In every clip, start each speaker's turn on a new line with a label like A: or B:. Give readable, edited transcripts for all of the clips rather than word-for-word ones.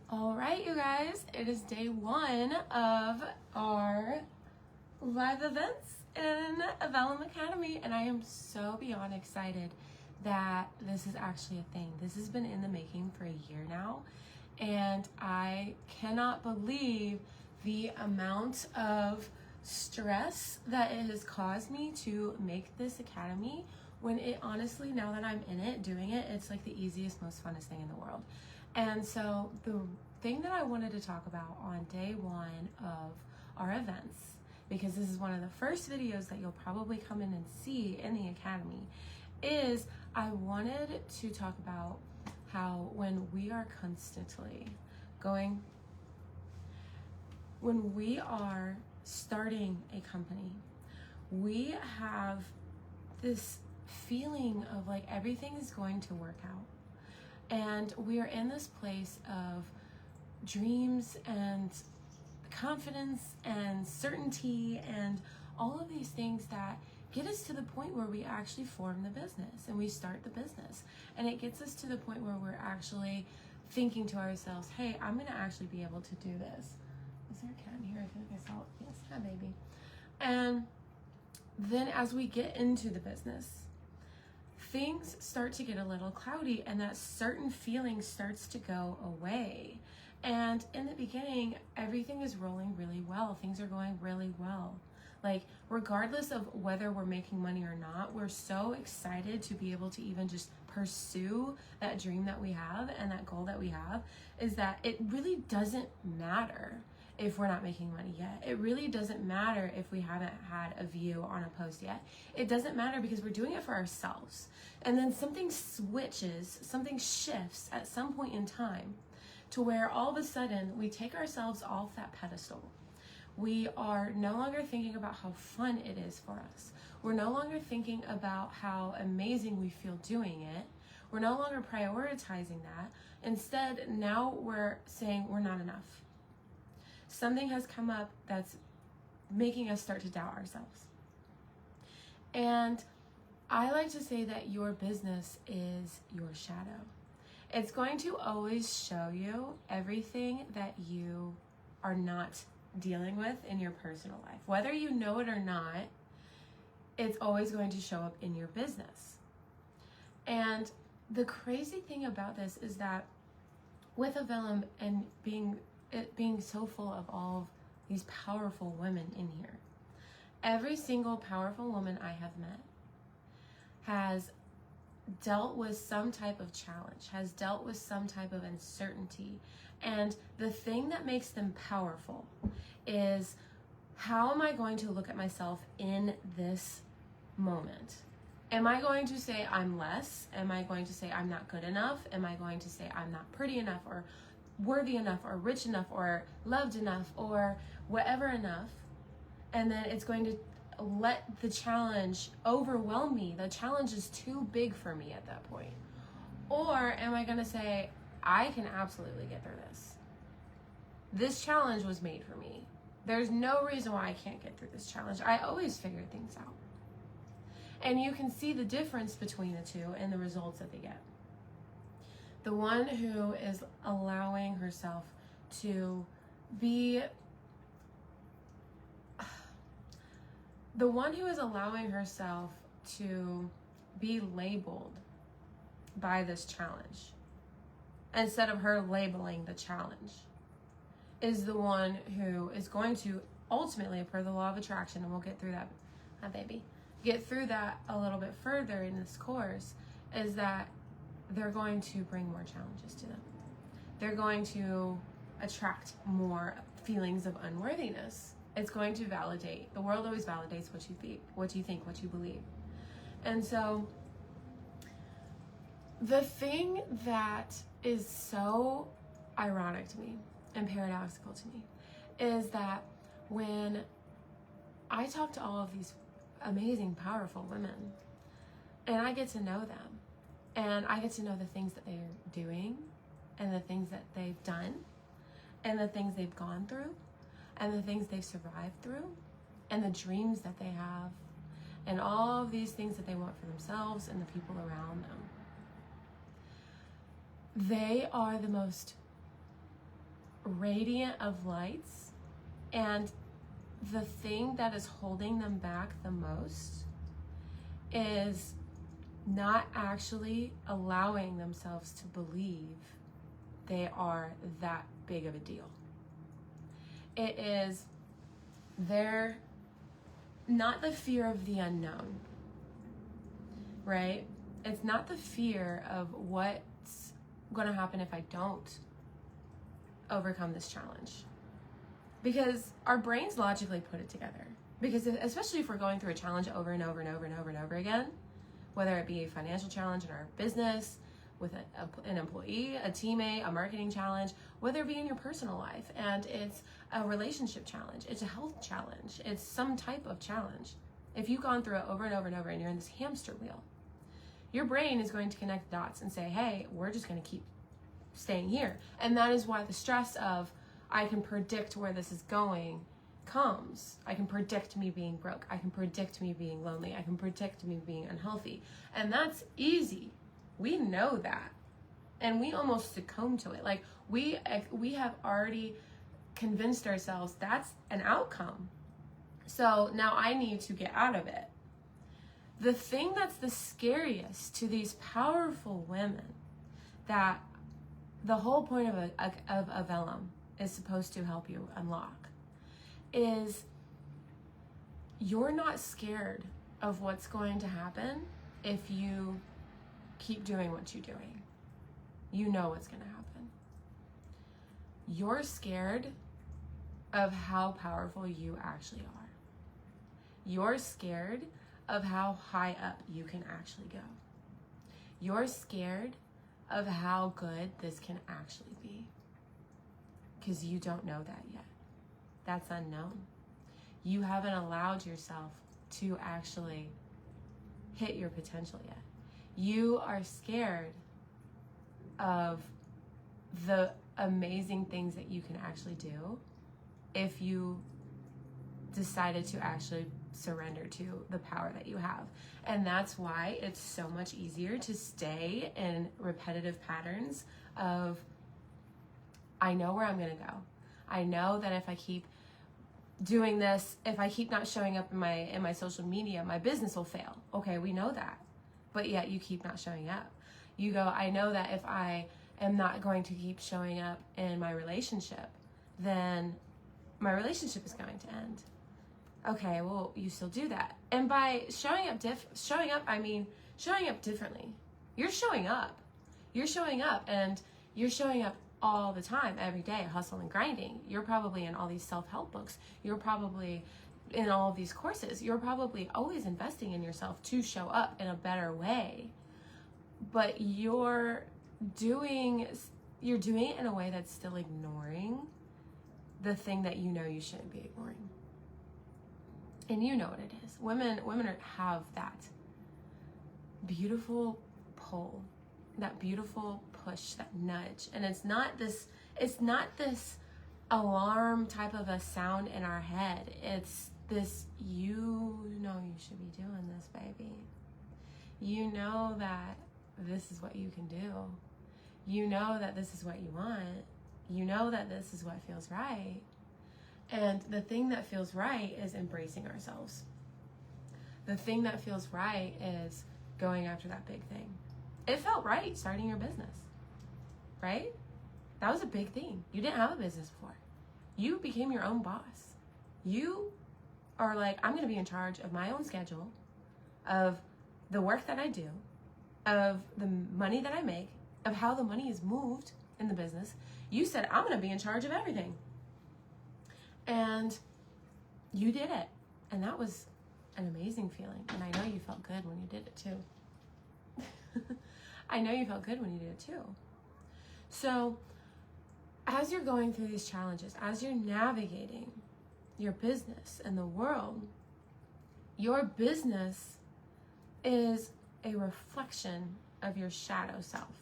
A: All right, you guys, it is day one of our live events in Vellum Academy, and I am so beyond excited that this is actually a thing. This has been in the making for a year now, and I cannot believe the amount of stress that it has caused me to make this academy, when it honestly, now that I'm in it, doing it, it's like the easiest, most funnest thing in the world. And so the thing that I wanted to talk about on day one of our events, because this is one of the first videos that you'll probably come in and see in the academy, is I wanted to talk about how when we are constantly when we are starting a company, we have this feeling of like everything is going to work out. And we are in this place of dreams and confidence and certainty and all of these things that get us to the point where we actually form the business and we start the business. And it gets us to the point where we're actually thinking to ourselves, hey, I'm going to actually be able to do this. Is there a cat in here? I feel like I saw it. Yes, hi, baby. And then as we get into the business, things start to get a little cloudy and that certain feeling starts to go away. And in the beginning, everything is rolling really well. Things are going really well. Like, regardless of whether we're making money or not, we're so excited to be able to even just pursue that dream that we have and that goal that we have, is that it really doesn't matter if we're not making money yet. It really doesn't matter if we haven't had a view on a post yet. It doesn't matter because we're doing it for ourselves. And then something switches, something shifts at some point in time to where all of a sudden we take ourselves off that pedestal. We are no longer thinking about how fun it is for us. We're no longer thinking about how amazing we feel doing it. We're no longer prioritizing that. Instead, now we're saying we're not enough. Something has come up that's making us start to doubt ourselves. And I like to say that your business is your shadow. It's going to always show you everything that you are not dealing with in your personal life. Whether you know it or not, it's always going to show up in your business. And the crazy thing about this is that with Vellum and it being so full of all of these powerful women in here, every single powerful woman I have met has dealt with some type of challenge, has dealt with some type of uncertainty. And the thing that makes them powerful is, how am I going to look at myself in this moment? Am I going to say I'm less? Am I going to say I'm not good enough? Am I going to say I'm not pretty enough or worthy enough or rich enough or loved enough or whatever enough? And then it's going to let the challenge overwhelm me. The challenge is too big for me at that point. Or am I going to say, I can absolutely get through this. This challenge was made for me. There's no reason why I can't get through this challenge. I always figure things out. And you can see the difference between the two and the results that they get. The one who is allowing herself to be labeled by this challenge, instead of her labeling the challenge, is the one who is going to ultimately, per the law of attraction, and we'll get through that, get through that a little bit further in this course, is that they're going to bring more challenges to them. They're going to attract more feelings of unworthiness. It's going to validate. The world always validates what you think, what you believe. And so the thing that is so ironic to me and paradoxical to me is that when I talk to all of these amazing, powerful women, and I get to know them, and I get to know the things that they're doing, and the things that they've done, and the things they've gone through, and the things they've survived through, and the dreams that they have, and all of these things that they want for themselves and the people around them. They are the most radiant of lights, and the thing that is holding them back the most is not actually allowing themselves to believe they are that big of a deal. It is not the fear of the unknown, right? It's not the fear of what's going to happen if I don't overcome this challenge. Because our brains logically put it together. Because especially if we're going through a challenge over and over and over and over and over again, whether it be a financial challenge in our business, with an employee, a teammate, a marketing challenge, whether it be in your personal life, and it's a relationship challenge, it's a health challenge, it's some type of challenge. If you've gone through it over and over and over and you're in this hamster wheel, your brain is going to connect the dots and say, hey, we're just going to keep staying here. And that is why the stress of, I can predict where this is going comes. I can predict me being broke. I can predict me being lonely. I can predict me being unhealthy. And that's easy. We know that. And we almost succumb to it. Like we have already convinced ourselves that's an outcome. So now I need to get out of it. The thing that's the scariest to these powerful women, that the whole point of Vellum is supposed to help you unlock, is you're not scared of what's going to happen if you keep doing what you're doing. You know what's going to happen. You're scared of how powerful you actually are. You're scared of how high up you can actually go. You're scared of how good this can actually be. Because you don't know that yet. That's unknown. You haven't allowed yourself to actually hit your potential yet. You are scared of the amazing things that you can actually do if you decided to actually surrender to the power that you have. And that's why it's so much easier to stay in repetitive patterns of, I know where I'm going to go. I know that if I keep doing this, if I keep not showing up in my social media, my business will fail. Okay, we know that. But yet you keep not showing up. You go, I know that if I am not going to keep showing up in my relationship, then my relationship is going to end. Okay, well, you still do that. And by showing up, I mean showing up differently. You're showing up. You're showing up, and you're showing up all the time, every day, hustle and grinding. You're probably in all these self-help books. You're probably in all of these courses. You're probably always investing in yourself to show up in a better way. But you're doing it in a way that's still ignoring the thing that you know you shouldn't be ignoring. And you know what it is. Women have that beautiful pull, that beautiful push, that nudge. And it's not this alarm type of a sound in our head. It's this, you know you should be doing this, baby. You know that this is what you can do. You know that this is what you want. You know that this is what feels right. And the thing that feels right is embracing ourselves. The thing that feels right is going after that big thing. It felt right starting your business, right? That was a big thing. You didn't have a business before. You became your own boss. You are like, I'm going to be in charge of my own schedule, of the work that I do, of the money that I make, of how the money is moved in the business. You said, I'm going to be in charge of everything. And you did it. And that was an amazing feeling. And I know you felt good when you did it too. I know you felt good when you did it too. So as you're going through these challenges, as you're navigating your business and the world, your business is a reflection of your shadow self.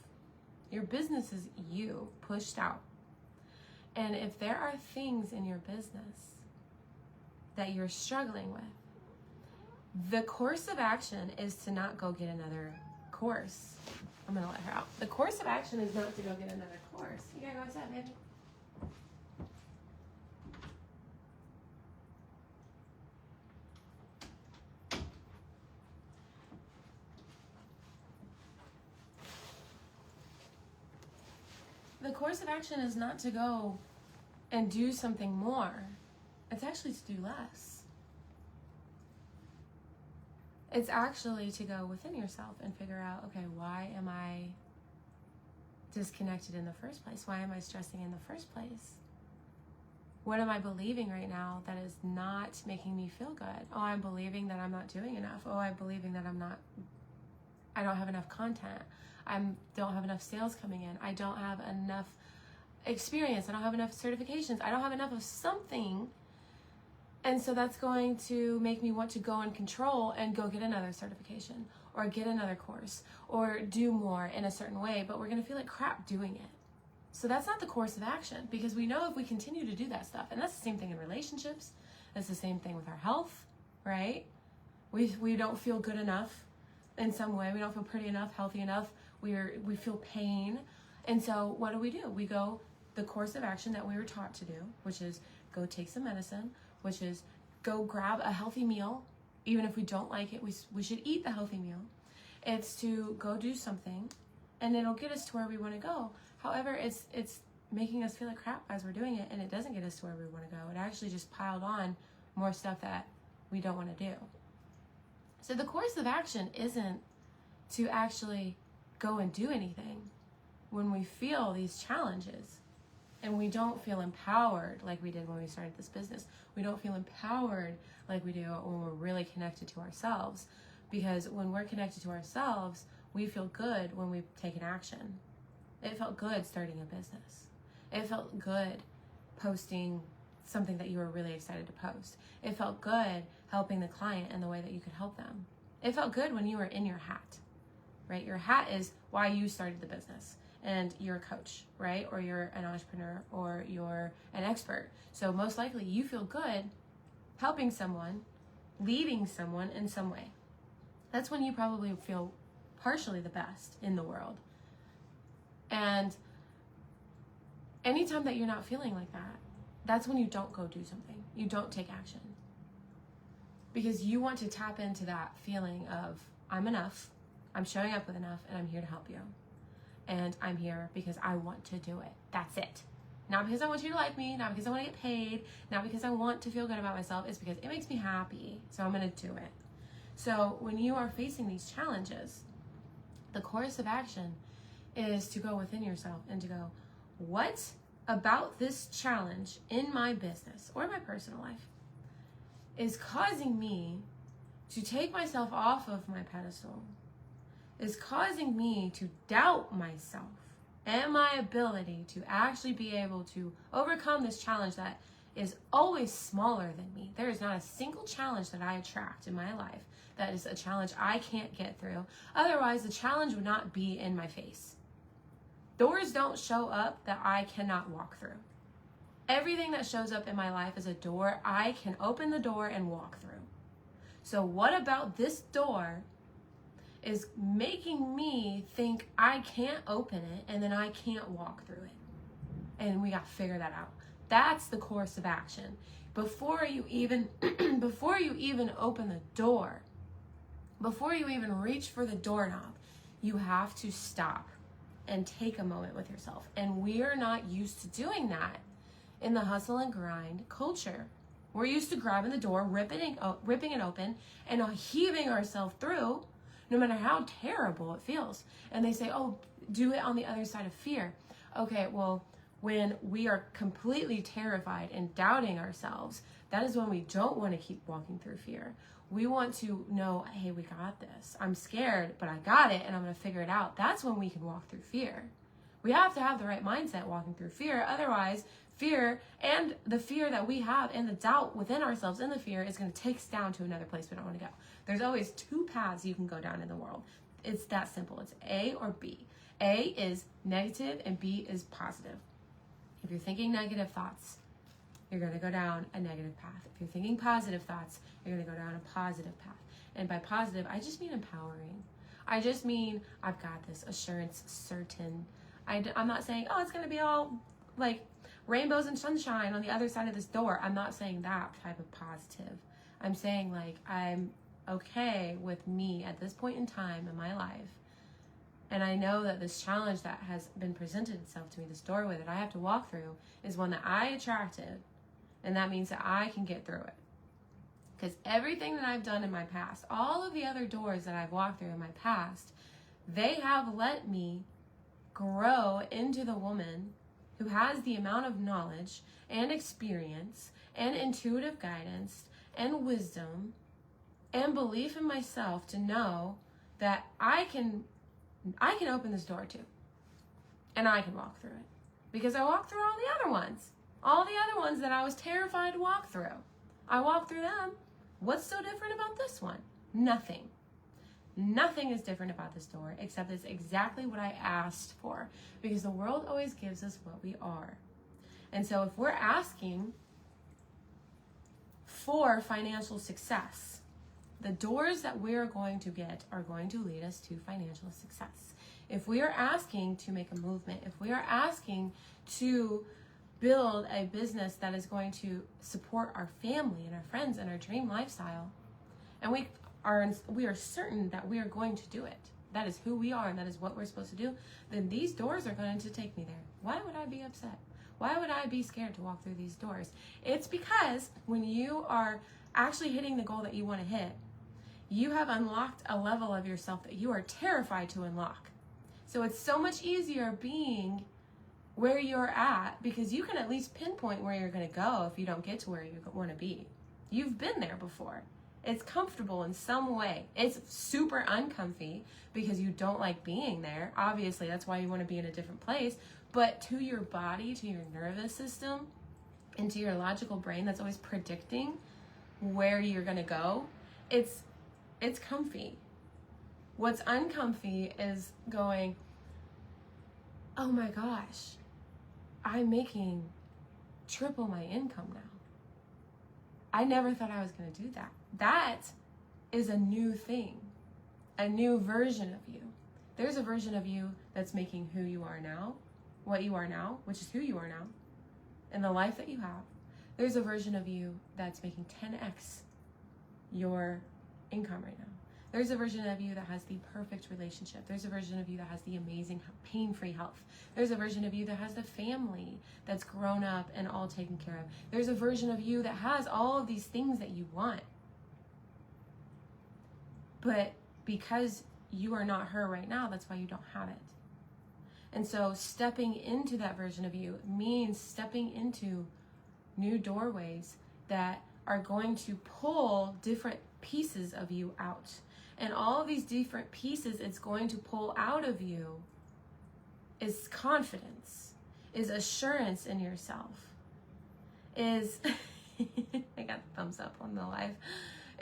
A: Your business is you pushed out. And if there are things in your business that you're struggling with, the course of action is to not go get another course. I'm going to let her out. The course of action is not to go get another course. You gotta go outside, baby. the course of action is not to go and do something more. It's actually to do less. It's actually to go within yourself and figure out, okay, why am I disconnected in the first place? Why am I stressing in the first place? What am I believing right now that is not making me feel good? Oh, I'm believing that I'm not doing enough. Oh, I'm believing that I don't have enough content. I don't have enough sales coming in. I don't have enough experience. I don't have enough certifications. I don't have enough of something. And so that's going to make me want to go and control and go get another certification or get another course or do more in a certain way, but we're going to feel like crap doing it. So that's not the course of action, because we know if we continue to do that stuff, and that's the same thing in relationships, that's the same thing with our health, right? We don't feel good enough in some way. We don't feel pretty enough, healthy enough. We feel pain. And so what do? We go the course of action that we were taught to do, which is go take some medicine, which is go grab a healthy meal. Even if we don't like it, we should eat the healthy meal. It's to go do something, and it'll get us to where we want to go. However, it's making us feel like crap as we're doing it, and it doesn't get us to where we want to go. It actually just piled on more stuff that we don't want to do. So the course of action isn't to actually go and do anything when we feel these challenges and we don't feel empowered like we did when we started this business. We don't feel empowered like we do when we're really connected to ourselves, because when we're connected to ourselves, we feel good when we take an action. It felt good starting a business. It felt good posting something that you were really excited to post. It felt good helping the client in the way that you could help them. It felt good when you were in your hat, right? Your hat is why you started the business, and you're a coach, right? Or you're an entrepreneur, or you're an expert. So most likely you feel good helping someone, leading someone in some way. That's when you probably feel partially the best in the world. And anytime that you're not feeling like that, that's when you don't go do something. You don't take action. Because you want to tap into that feeling of, I'm enough, I'm showing up with enough, and I'm here to help you. And I'm here because I want to do it. That's it. Not because I want you to like me, not because I want to get paid, not because I want to feel good about myself. It's because it makes me happy, so I'm going to do it. So when you are facing these challenges, the course of action is to go within yourself and to go, what about this challenge in my business or my personal life is causing me to take myself off of my pedestal, is causing me to doubt myself and my ability to actually be able to overcome this challenge that is always smaller than me. There is not a single challenge that I attract in my life that is a challenge I can't get through. Otherwise, the challenge would not be in my face. Doors don't show up that I cannot walk through. Everything that shows up in my life is a door I can open the door and walk through. So what about this door is making me think I can't open it and then I can't walk through it? And we got to figure that out. That's the course of action. Before you even open the door, before you even reach for the doorknob, you have to stop and take a moment with yourself. And we are not used to doing that in the hustle and grind culture. We're used to grabbing the door, ripping it open, and heaving ourselves through, no matter how terrible it feels. And they say, oh, do it on the other side of fear. Okay, well, when we are completely terrified and doubting ourselves, that is when we don't want to keep walking through fear. We want to know, hey, we got this. I'm scared, but I got it, and I'm going to figure it out. That's when we can walk through fear. We have to have the right mindset walking through fear. Otherwise, fear and the fear that we have and the doubt within ourselves in the fear is going to take us down to another place we don't want to go. There's always two paths you can go down in the world. It's that simple. It's A or B. A is negative and B is positive. If you're thinking negative thoughts, you're going to go down a negative path. If you're thinking positive thoughts, you're going to go down a positive path. And by positive, I just mean empowering. I just mean I've got this, assurance, certain. I'm not saying, oh, it's going to be all like rainbows and sunshine on the other side of this door. I'm not saying that type of positive. I'm saying like I'm okay with me at this point in time in my life And I know that this challenge that has been presented itself to me, this doorway that I have to walk through, is one that I attracted. And that means that I can get through it. Because everything that I've done in my past, all of the other doors that I've walked through in my past, they have let me grow into the woman who has the amount of knowledge and experience and intuitive guidance and wisdom and belief in myself to know that I can open this door too. And I can walk through it. Because I walked through all the other ones. All the other ones that I was terrified to walk through. I walked through them. What's so different about this one? Nothing. Nothing is different about this door except it's exactly what I asked for. Because the world always gives us what we are. And so if we're asking for financial success, the doors that we're going to get are going to lead us to financial success. If we are asking to make a movement, if we are asking to build a business that is going to support our family and our friends and our dream lifestyle, and we are certain that we are going to do it, that is who we are and that is what we're supposed to do, then these doors are going to take me there. Why would I be upset? Why would I be scared to walk through these doors? It's because when you are actually hitting the goal that you want to hit, you have unlocked a level of yourself that you are terrified to unlock. So it's so much easier being where you're at because you can at least pinpoint where you're going to go if you don't get to where you want to be. You've been there before. It's comfortable in some way. It's super uncomfy because you don't like being there. Obviously, that's why you want to be in a different place. But to your body, to your nervous system, and to your logical brain that's always predicting where you're going to go, it's comfy. What's uncomfy is going, oh my gosh, I'm making triple my income now. I never thought I was going to do that. That is a new thing, a new version of you. There's a version of you that's making who you are now, what you are now, which is who you are now, and the life that you have. There's a version of you that's making 10x your income right now. There's a version of you that has the perfect relationship. There's a version of you that has the amazing pain-free health. There's a version of you that has the family that's grown up and all taken care of. There's a version of you that has all of these things that you want. But because you are not her right now, that's why you don't have it. And so stepping into that version of you means stepping into new doorways that are going to pull different pieces of you out. And all of these different pieces it's going to pull out of you is confidence, is assurance in yourself, is, I got the thumbs up on the live,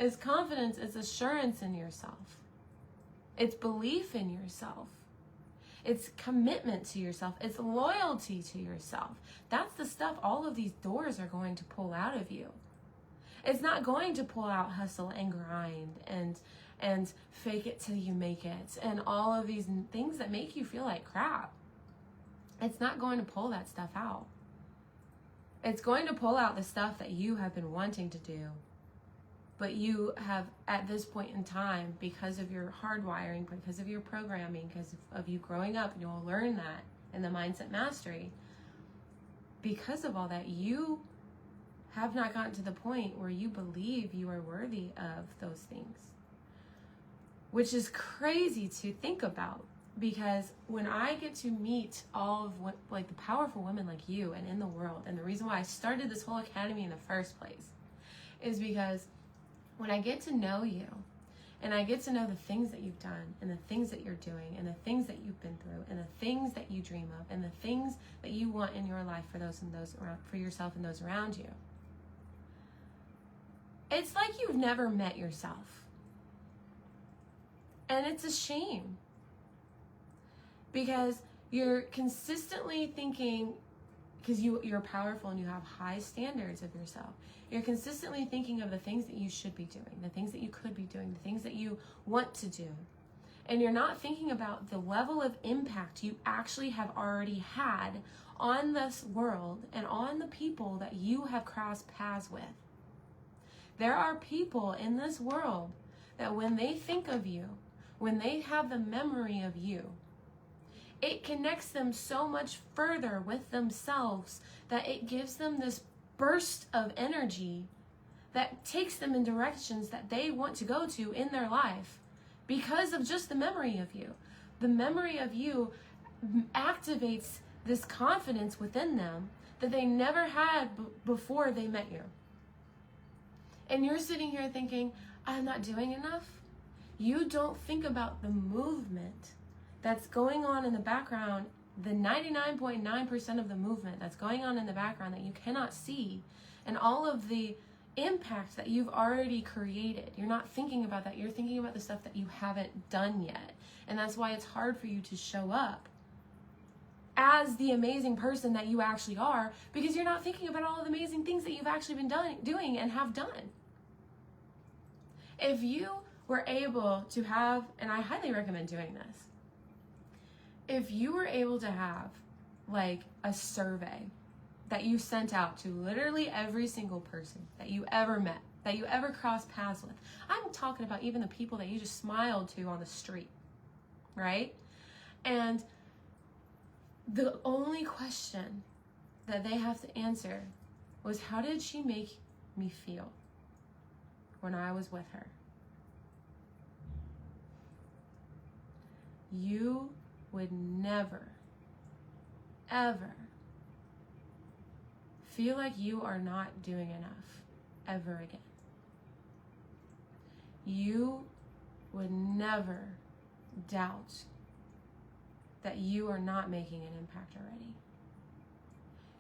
A: is confidence, it's assurance in yourself. It's belief in yourself. It's commitment to yourself. It's loyalty to yourself. That's the stuff all of these doors are going to pull out of you. It's not going to pull out hustle and grind and fake it till you make it and all of these things that make you feel like crap. It's not going to pull that stuff out. It's going to pull out the stuff that you have been wanting to do, but you have at this point in time, because of your hardwiring, because of your programming, because of you growing up, and you'll learn that in the Mindset Mastery, because of all that, you have not gotten to the point where you believe you are worthy of those things, which is crazy to think about. Because when I get to meet all of what, like the powerful women like you and in the world, and the reason why I started this whole academy in the first place is because when I get to know you and I get to know the things that you've done and the things that you're doing and the things that you've been through and the things that you dream of and the things that you want in your life for those around, for yourself and those around you, it's like you've never met yourself. And it's a shame. Because you're consistently thinking, because you're powerful and you have high standards of yourself, you're consistently thinking of the things that you should be doing, the things that you could be doing, the things that you want to do. And you're not thinking about the level of impact you actually have already had on this world and on the people that you have crossed paths with. There are people in this world that when they think of you, when they have the memory of you, it connects them so much further with themselves that it gives them this burst of energy that takes them in directions that they want to go to in their life because of just the memory of you. The memory of you activates this confidence within them that they never had before they met you. And you're sitting here thinking, I'm not doing enough. You don't think about the movement that's going on in the background, the 99.9% of the movement that's going on in the background that you cannot see, and all of the impact that you've already created. You're not thinking about that. You're thinking about the stuff that you haven't done yet. And that's why it's hard for you to show up as the amazing person that you actually are, because you're not thinking about all of the amazing things that you've actually been doing and have done. If you were able to have, and I highly recommend doing this, if you were able to have like a survey that you sent out to literally every single person that you ever met, that you ever crossed paths with. I'm talking about even the people that you just smiled to on the street, right? And the only question that they have to answer was, how did she make me feel when I was with her? You would never, ever feel like you are not doing enough ever again. You would never doubt that you are not making an impact already.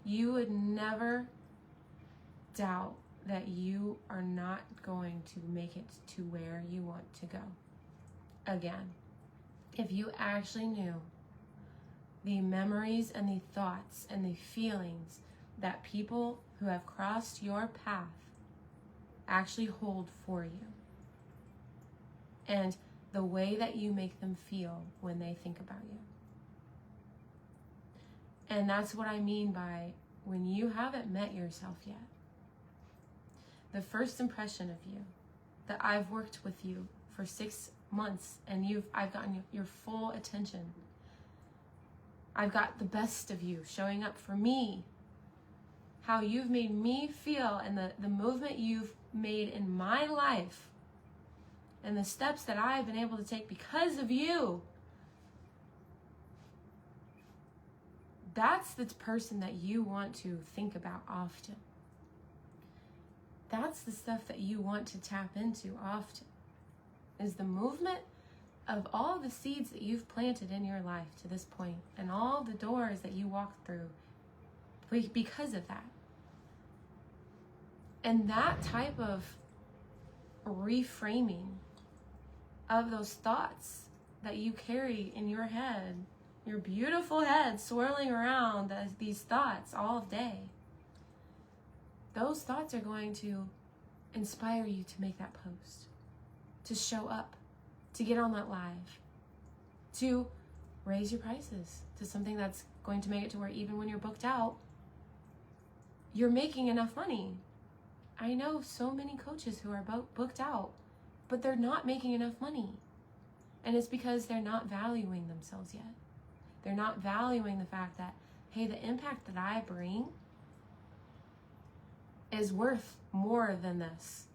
A: You would never doubt that you are not going to make it to where you want to go again. If you actually knew the memories and the thoughts and the feelings that people who have crossed your path actually hold for you, and the way that you make them feel when they think about you. And that's what I mean by when you haven't met yourself yet. The first impression of you, that I've worked with you for 6 months and I've gotten your full attention. I've got the best of you showing up for me. How you've made me feel, and the movement you've made in my life, and the steps that I've been able to take because of you. That's the person that you want to think about often. That's the stuff that you want to tap into often, is the movement of all the seeds that you've planted in your life to this point, and all the doors that you walked through because of that. And that type of reframing of those thoughts that you carry in your head, your beautiful head swirling around these thoughts all day, those thoughts are going to inspire you to make that post, to show up, to get on that live, to raise your prices to something that's going to make it to where even when you're booked out, you're making enough money. I know so many coaches who are booked out, but they're not making enough money. And it's because they're not valuing themselves yet. They're not valuing the fact that, hey, the impact that I bring is worth more than this.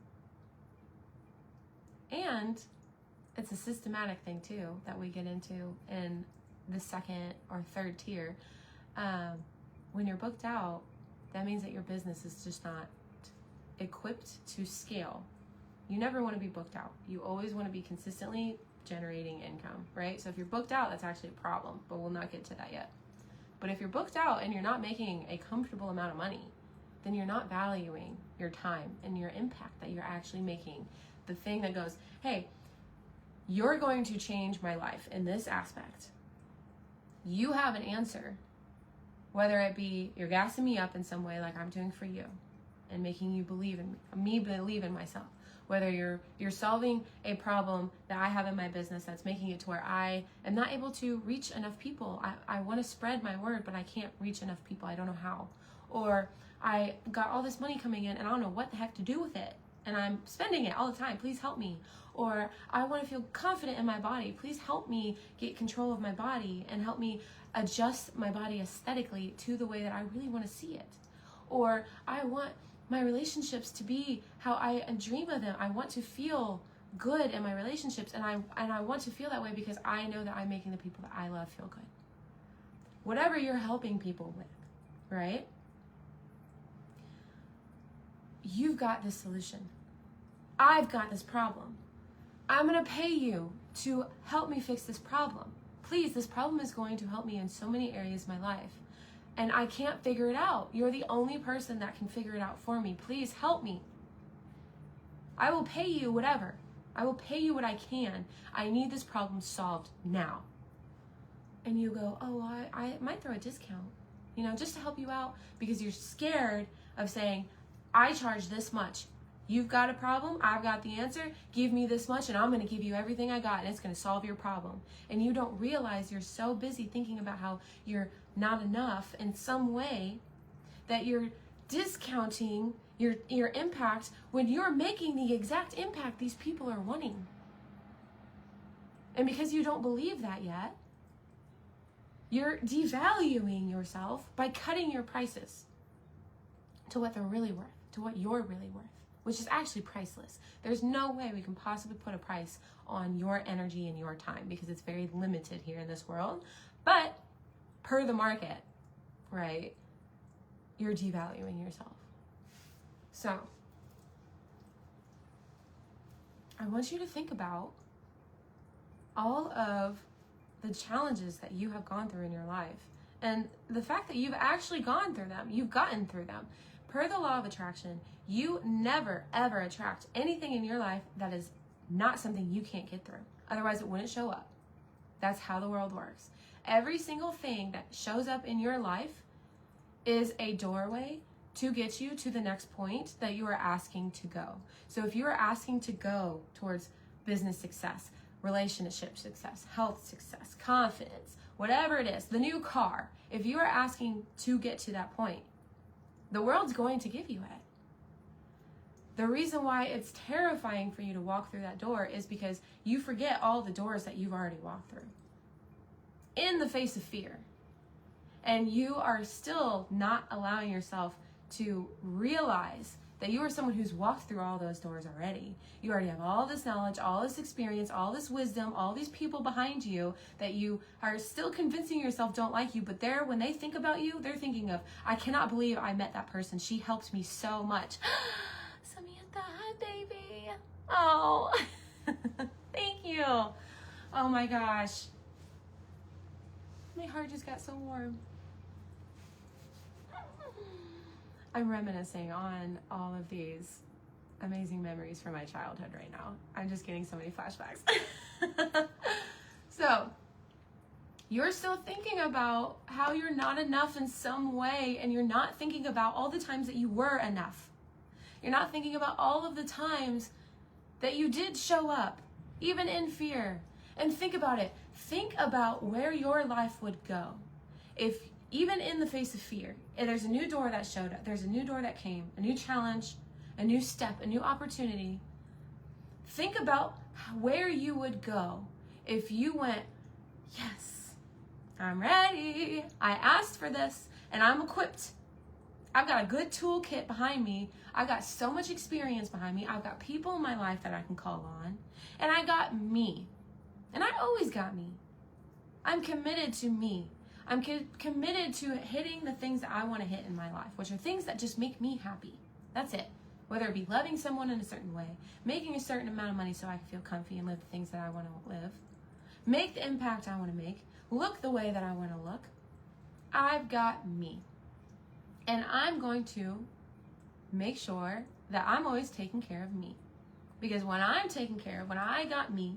A: And it's a systematic thing too that we get into in the second or third tier. When you're booked out, that means that your business is just not equipped to scale. You never want to be booked out. You always want to be consistently generating income, right? So if you're booked out, that's actually a problem, but we'll not get to that yet. But if you're booked out and you're not making a comfortable amount of money, then you're not valuing your time and your impact that you're actually making. The thing that goes, hey, you're going to change my life in this aspect. You have an answer, whether it be you're gassing me up in some way like I'm doing for you and making you believe in me, believe in myself. Whether you're solving a problem that I have in my business that's making it to where I am not able to reach enough people. I want to spread my word, but I can't reach enough people. I don't know how. Or I got all this money coming in and I don't know what the heck to do with it. and I'm spending it all the time. Please help me. Or I want to feel confident in my body. Please help me get control of my body and help me adjust my body aesthetically to the way that I really want to see it. Or I want my relationships to be how I dream of them. I want to feel good in my relationships, and I want to feel that way because I know that I'm making the people that I love feel good. Whatever you're helping people with, right? You've got this solution. I've got this problem. I'm going to pay you to help me fix this problem. Please, this problem is going to help me in so many areas of my life. And I can't figure it out. You're the only person that can figure it out for me. Please help me. I will pay you whatever. I will pay you what I can. I need this problem solved now. And you go, oh, I might throw a discount, just to help you out, because you're scared of saying, I charge this much. You've got a problem, I've got the answer, give me this much and I'm going to give you everything I got and it's going to solve your problem. And you don't realize you're so busy thinking about how you're not enough in some way that you're discounting your impact when you're making the exact impact these people are wanting. And because you don't believe that yet, you're devaluing yourself by cutting your prices to what they're really worth, to what you're really worth, which is actually priceless. There's no way we can possibly put a price on your energy and your time because it's very limited here in this world. But per the market, right, you're devaluing yourself. So I want you to think about all of the challenges that you have gone through in your life and the fact that you've actually gone through them, you've gotten through them. Per the law of attraction, you never, ever attract anything in your life that is not something you can't get through. Otherwise, it wouldn't show up. That's how the world works. Every single thing that shows up in your life is a doorway to get you to the next point that you are asking to go. So if you are asking to go towards business success, relationship success, health success, confidence, whatever it is, the new car, if you are asking to get to that point, the world's going to give you it. The reason why it's terrifying for you to walk through that door is because you forget all the doors that you've already walked through in the face of fear. And you are still not allowing yourself to realize that you are someone who's walked through all those doors already. You already have all this knowledge, all this experience, all this wisdom, all these people behind you that you are still convincing yourself don't like you, but when they think about you, they're thinking of, I cannot believe I met that person. She helped me so much. Samantha, hi baby. Oh, thank you. Oh my gosh. My heart just got so warm. I'm reminiscing on all of these amazing memories from my childhood right now. I'm just getting so many flashbacks. So, you're still thinking about how you're not enough in some way, and you're not thinking about all the times that you were enough. You're not thinking about all of the times that you did show up, even in fear. And think about it. Think about where your life would go if, even in the face of fear, and there's a new door that showed up, there's a new door that came, a new challenge, a new step, a new opportunity. Think about where you would go if you went, yes, I'm ready. I asked for this and I'm equipped. I've got a good toolkit behind me. I've got so much experience behind me. I've got people in my life that I can call on. And I got me. And I always got me. I'm committed to me. I'm committed to hitting the things that I want to hit in my life, which are things that just make me happy. That's it. Whether it be loving someone in a certain way, making a certain amount of money so I can feel comfy and live the things that I want to live, make the impact I want to make, look the way that I want to look. I've got me. And I'm going to make sure that I'm always taking care of me. Because when I'm taken care of, when I got me,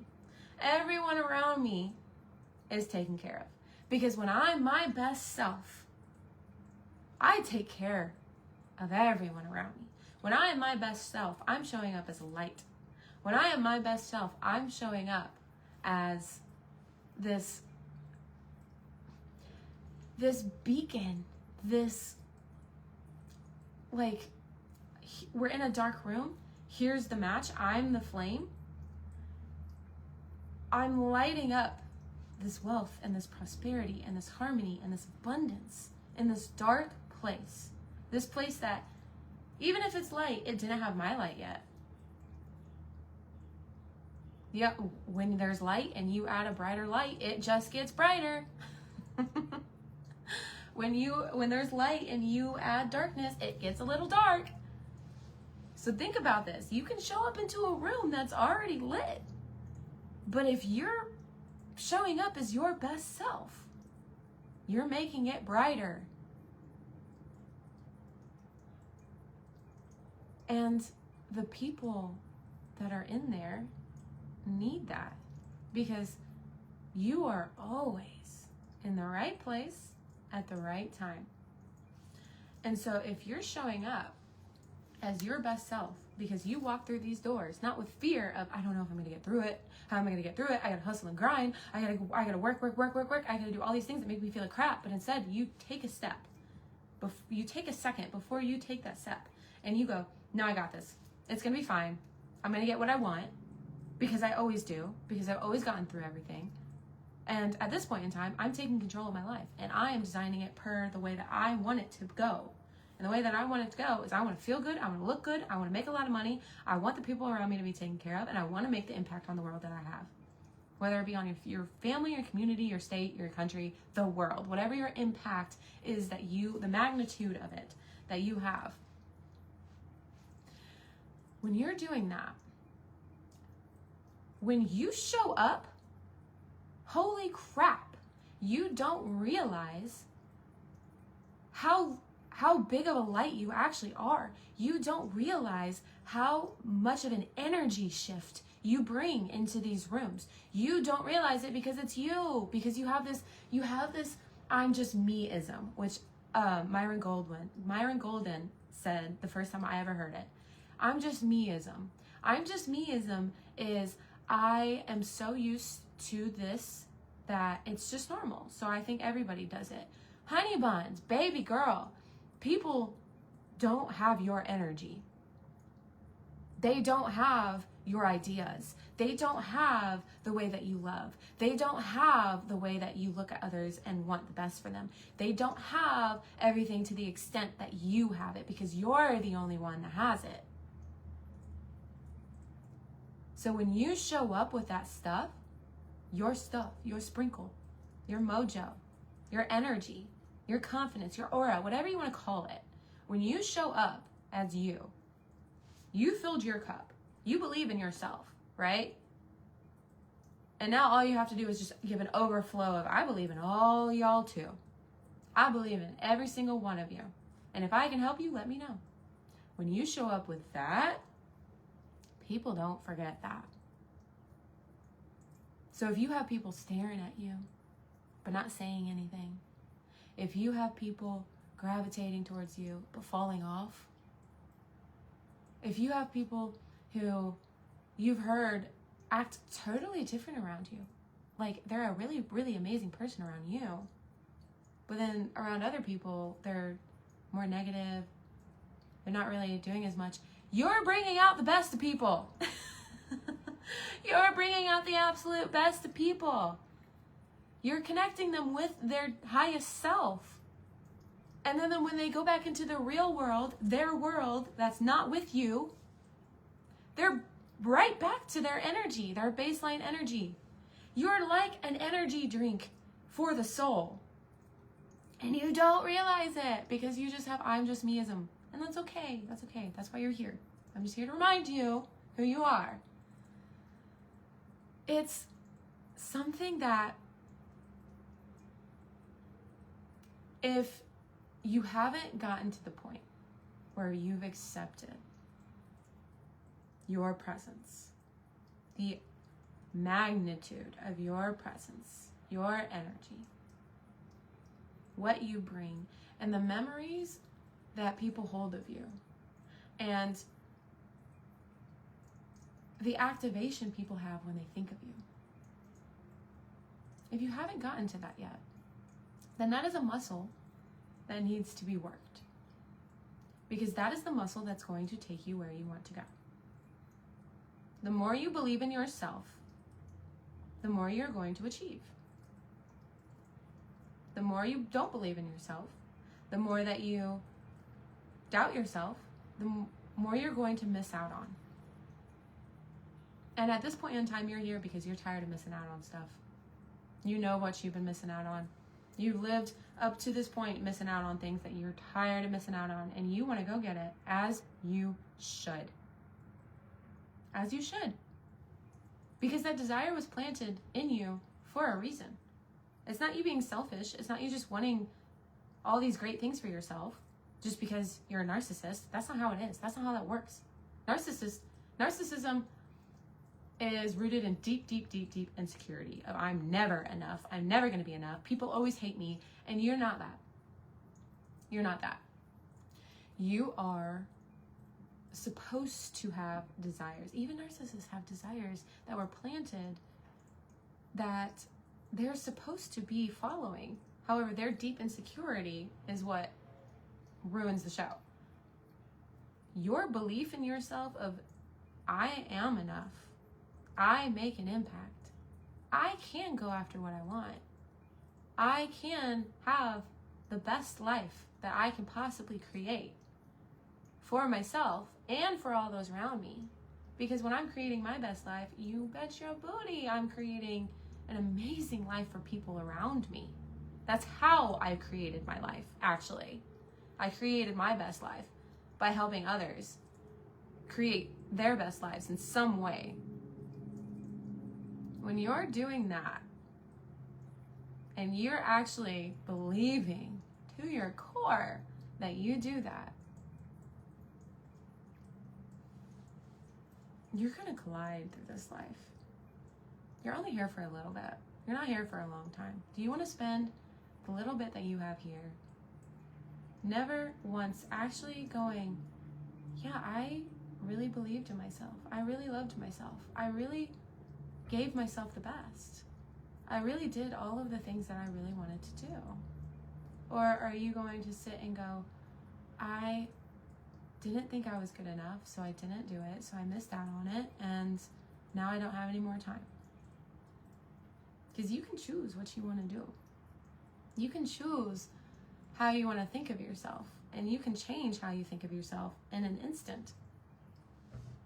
A: everyone around me is taken care of. Because when I'm my best self, I take care of everyone around me. When I am my best self, I'm showing up as a light. When I am my best self, I'm showing up as this beacon, we're in a dark room. here's the match. I'm the flame. I'm lighting up this wealth and this prosperity and this harmony and this abundance in this dark place. This place that, even if it's light, it didn't have my light yet. Yeah, when there's light and you add a brighter light, it just gets brighter. When there's light and you add darkness, it gets a little dark. So think about this. You can show up into a room that's already lit. But if you're showing up as your best self, you're making it brighter. And the people that are in there need that, because you are always in the right place at the right time. And so if you're showing up as your best self, because you walk through these doors not with fear of, I don't know if I'm gonna get through it, how am I gonna get through it, I gotta hustle and grind, I gotta work, I gotta do all these things that make me feel like crap, but instead you take a step, you take a second before you take that step, and you go, no, I got this, it's gonna be fine, I'm gonna get what I want, because I always do, because I've always gotten through everything. And at this point in time, I'm taking control of my life, and I am designing it per the way that I want it to go. And the way that I want it to go is I want to feel good, I want to look good, I want to make a lot of money, I want the people around me to be taken care of, and I want to make the impact on the world that I have. Whether it be on your family, your community, your state, your country, the world, whatever your impact is, that the magnitude of it that you have. When you're doing that, when you show up, holy crap, you don't realize how big of a light you actually are. You don't realize how much of an energy shift you bring into these rooms. You don't realize it because it's you, because you have this I'm just me-ism, which Myron Golden said the first time I ever heard it. I'm just me-ism. I'm just me-ism is I am so used to this that it's just normal. So I think everybody does it. Honey buns, baby girl, people don't have your energy. They don't have your ideas. They don't have the way that you love. They don't have the way that you look at others and want the best for them. They don't have everything to the extent that you have it, because you're the only one that has it. So when you show up with that stuff, your sprinkle, your mojo, your energy, your confidence, your aura, whatever you want to call it, when you show up as you filled your cup. You believe in yourself, right? And now all you have to do is just give an overflow of, I believe in all y'all too. I believe in every single one of you. And if I can help you, let me know. When you show up with that, people don't forget that. So if you have people staring at you, but not saying anything, if you have people gravitating towards you, but falling off, if you have people who you've heard act totally different around you, like they're a really, really amazing person around you, but then around other people, they're more negative, they're not really doing as much, you're bringing out the best of people. You're bringing out the absolute best of people. You're connecting them with their highest self. And then when they go back into the real world, their world that's not with you, they're right back to their energy, their baseline energy. You're like an energy drink for the soul. And you don't realize it because you just have I'm just me-ism. And that's okay. That's okay. That's why you're here. I'm just here to remind you who you are. It's something that if you haven't gotten to the point where you've accepted your presence, the magnitude of your presence, your energy, what you bring, and the memories that people hold of you, and the activation people have when they think of you. If you haven't gotten to that yet, then that is a muscle that needs to be worked. Because that is the muscle that's going to take you where you want to go. The more you believe in yourself, the more you're going to achieve. The more you don't believe in yourself, the more that you doubt yourself, the more you're going to miss out on. And at this point in time, you're here because you're tired of missing out on stuff. You know what you've been missing out on. You've lived up to this point missing out on things that you're tired of missing out on, and you want to go get it, as you should. As you should. Because that desire was planted in you for a reason. It's not you being selfish. It's not you just wanting all these great things for yourself just because you're a narcissist. That's not how it is. That's not how that works. Narcissism is rooted in deep, deep, deep, deep insecurity of I'm never enough. I'm never going to be enough. People always hate me. And you're not that. You're not that. You are supposed to have desires. Even narcissists have desires that were planted that they're supposed to be following. However, their deep insecurity is what ruins the show. Your belief in yourself of I am enough. I make an impact. I can go after what I want. I can have the best life that I can possibly create for myself and for all those around me. Because when I'm creating my best life, you bet your booty I'm creating an amazing life for people around me. That's how I created my life, actually. I created my best life by helping others create their best lives in some way. When you're doing that, and you're actually believing to your core that you do that, you're going to glide through this life. You're only here for a little bit. You're not here for a long time. Do you want to spend the little bit that you have here never once actually going, yeah, I really believed in myself. I really loved myself. I really gave myself the best. I really did all of the things that I really wanted to do. Or are you going to sit and go, I didn't think I was good enough, so I didn't do it, so I missed out on it, and now I don't have any more time? Because you can choose what you want to do. You can choose how you want to think of yourself, and you can change how you think of yourself in an instant.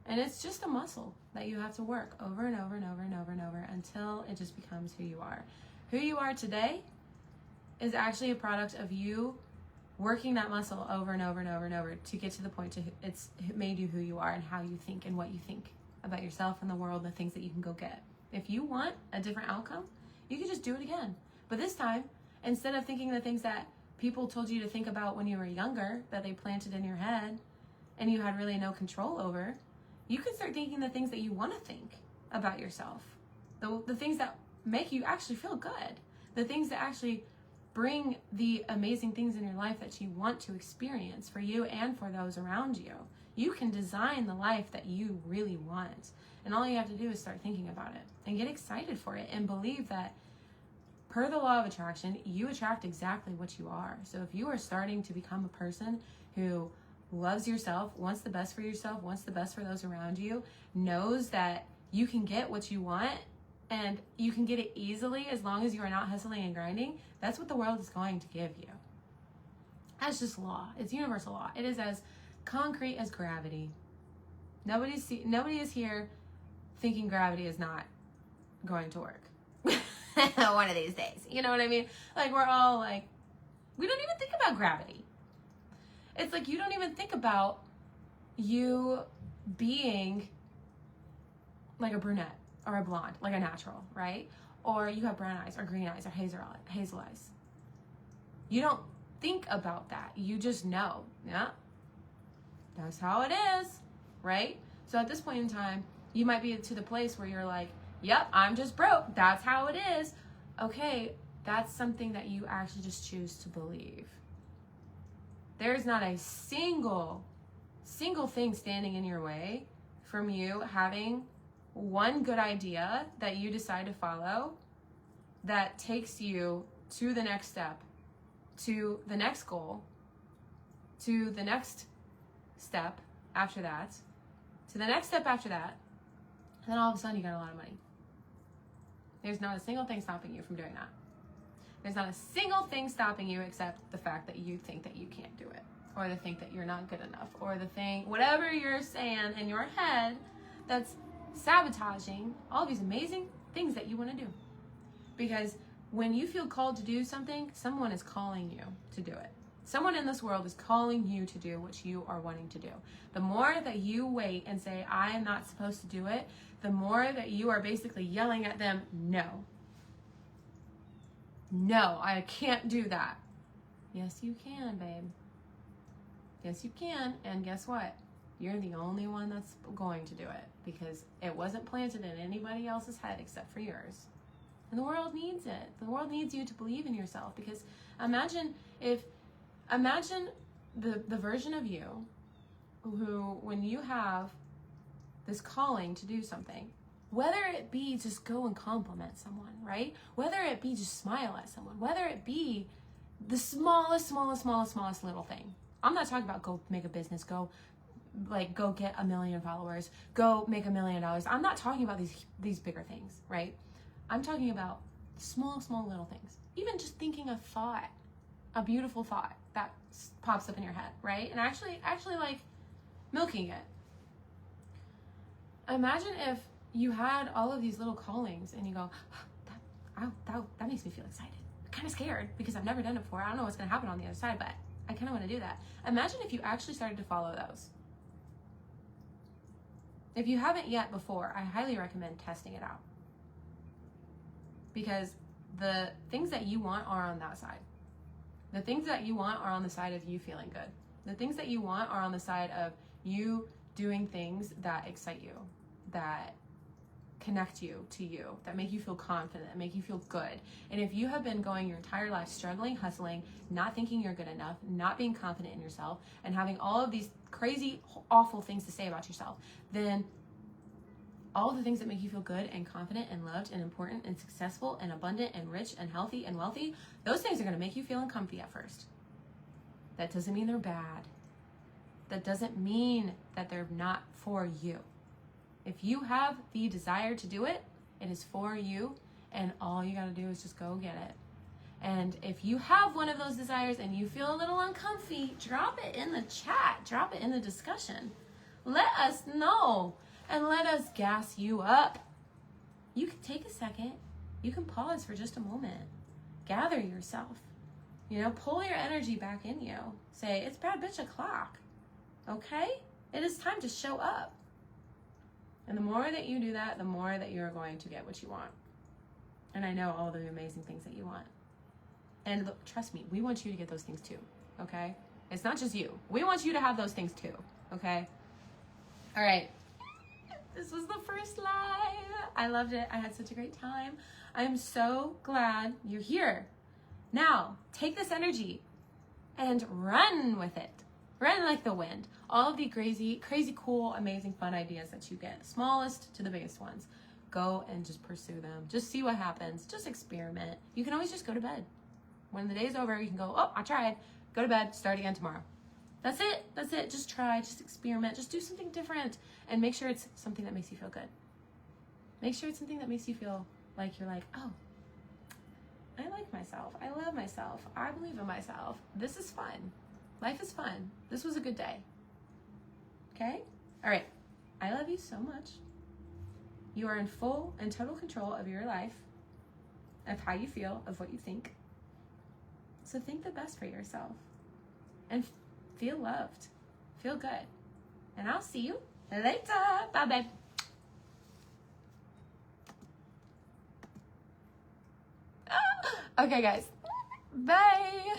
A: And it's just a muscle that you have to work over and over and over and over and over until it just becomes who you are. Who you are today is actually a product of you working that muscle over and over and over and over to get to the point to it's made you who you are and how you think and what you think about yourself and the world, the things that you can go get. If you want a different outcome, you can just do it again. But this time, instead of thinking the things that people told you to think about when you were younger, that they planted in your head and you had really no control over, you can start thinking the things that you want to think about yourself. The things that make you actually feel good. The things that actually bring the amazing things in your life that you want to experience for you and for those around you. You can design the life that you really want. And all you have to do is start thinking about it and get excited for it and believe that per the law of attraction, you attract exactly what you are. So if you are starting to become a person who loves yourself, wants the best for yourself, wants the best for those around you, knows that you can get what you want and you can get it easily as long as you are not hustling and grinding, that's what the world is going to give you. That's just law. It's universal law. It is as concrete as gravity. Nobody is here thinking gravity is not going to work. One of these days. You know what I mean? Like, we're all like, we don't even think about gravity. It's like you don't even think about you being like a brunette or a blonde, like a natural, right? Or you have brown eyes or green eyes or hazel eyes. You don't think about that. You just know, yeah, that's how it is, right? So at this point in time, you might be to the place where you're like, yep, I'm just broke. That's how it is. Okay, that's something that you actually just choose to believe. There's not a single thing standing in your way from you having one good idea that you decide to follow that takes you to the next step, to the next goal, to the next step after that, to the next step after that, And then all of a sudden you got a lot of money. There's not a single thing stopping you from doing that. There's not a single thing stopping you except the fact that you think that you can't do it, or the think that you're not good enough, or the thing, whatever you're saying in your head that's sabotaging all these amazing things that you want to do. Because when you feel called to do something, someone is calling you to do it. Someone in this world is calling you to do what you are wanting to do. The more that you wait and say, I am not supposed to do it, the more that you are basically yelling at them, no. No, I can't do that. Yes, you can, babe. Yes, you can. And guess what? You're the only one that's going to do it, because it wasn't planted in anybody else's head except for yours. And the world needs it. The world needs you to believe in yourself, because imagine the version of you who, when you have this calling to do something, whether it be just go and compliment someone, right? Whether it be just smile at someone, whether it be the smallest little thing. I'm not talking about go make a business, go get 1 million followers, go make $1 million. I'm not talking about these bigger things, right? I'm talking about small little things. Even just thinking a thought, a beautiful thought that pops up in your head, right? And actually like milking it. Imagine if you had all of these little callings and you go, that makes me feel excited. I'm kind of scared because I've never done it before. I don't know what's going to happen on the other side, but I kind of want to do that. Imagine if you actually started to follow those. If you haven't yet before, I highly recommend testing it out. Because the things that you want are on that side. The things that you want are on the side of you feeling good. The things that you want are on the side of you doing things that excite you, that connect you to you, that make you feel confident, that make you feel good. And if you have been going your entire life struggling, hustling, not thinking you're good enough, not being confident in yourself, and having all of these crazy, awful things to say about yourself, then all of the things that make you feel good and confident and loved and important and successful and abundant and rich and healthy and wealthy, those things are going to make you feel uncomfy at first. That doesn't mean they're bad. That doesn't mean that they're not for you. If you have the desire to do it, it is for you, and all you got to do is just go get it. And if you have one of those desires and you feel a little uncomfy, drop it in the chat, drop it in the discussion. Let us know and let us gas you up. You can take a second. You can pause for just a moment. Gather yourself. Pull your energy back in you. Say, it's bad bitch o'clock. Okay? It is time to show up. And the more that you do that, the more that you're going to get what you want. And I know all the amazing things that you want. And look, trust me, we want you to get those things too, okay? It's not just you. We want you to have those things too, okay? All right. This was the first live. I loved it. I had such a great time. I'm so glad you're here. Now, take this energy and run with it. Run like the wind. All of the crazy, cool, amazing, fun ideas that you get, smallest to the biggest ones, go and just pursue them. Just see what happens. Just experiment. You can always just go to bed. When the day's over, you can go, oh, I tried. Go to bed, start again tomorrow. That's it. Just try, just experiment, just do something different, and make sure it's something that makes you feel good. Make sure it's something that makes you feel like you're like, oh, I like myself. I love myself. I believe in myself. This is fun. Life is fun. This was a good day. Okay? All right. I love you so much. You are in full and total control of your life, of how you feel, of what you think. So think the best for yourself and feel loved. Feel good. And I'll see you later. Bye, babe. Okay, guys. Bye.